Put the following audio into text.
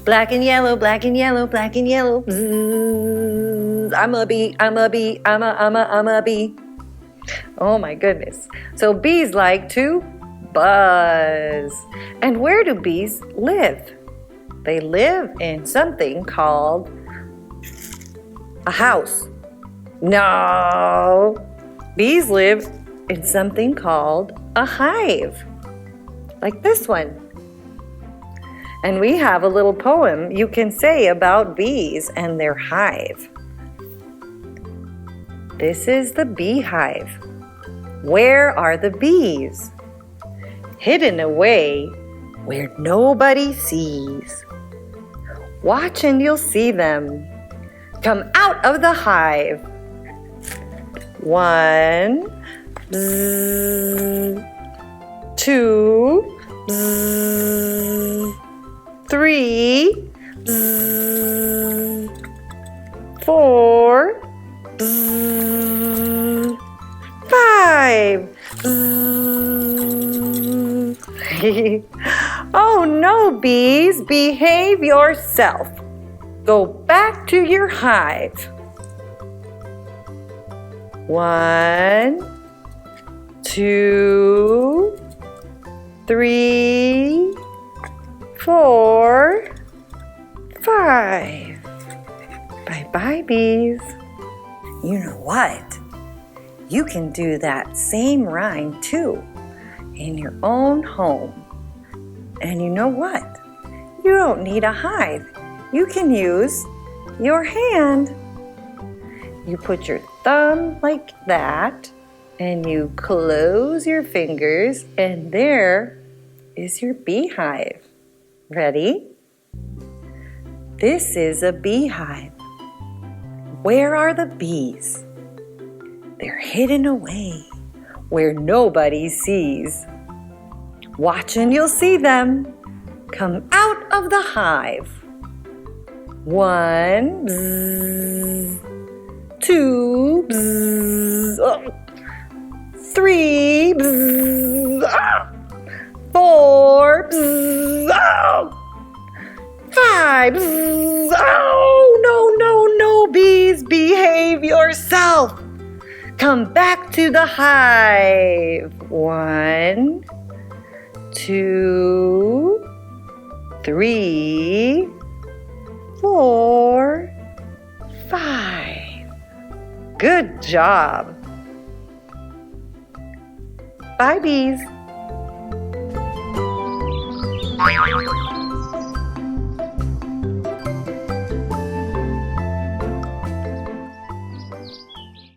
Black and yellow, black and yellow, black and yellow. Bzzz. I'm a bee, I'm a bee, I'm a bee. Oh my goodness. So bees like to buzz. And where do bees live? They live in something called a house. No. Bees live in something called a hive. Like this one. And we have a little poem you can say about bees and their hive. This is the beehive. Where are the bees? Hidden away where nobody sees. Watch and you'll see them come out of the hive. 1, bzzz, 2, bzzz, 3, bzzz, 4, bzzz, 5. Bzzz. Oh no, bees, behave yourself. Go back to your hive. 1, 2, 3, 4, 5. Bye-bye, bees. You know what? You can do that same rhyme too in your own home. And you know what? You don't need a hive. You can use your hand. You put your thumb like that and you close your fingers and there is your beehive. Ready? This is a beehive. Where are the bees? They're hidden away where nobody sees. Watch and you'll see them come out of the hive. 1, bzzz, 2, bzzz, 3, bzzz, 4, bzzz, 5, bzzz, no, bees, behave yourself. Come back to the hive. 1, 2, 3, 4, 5. Good job. Bye, bees.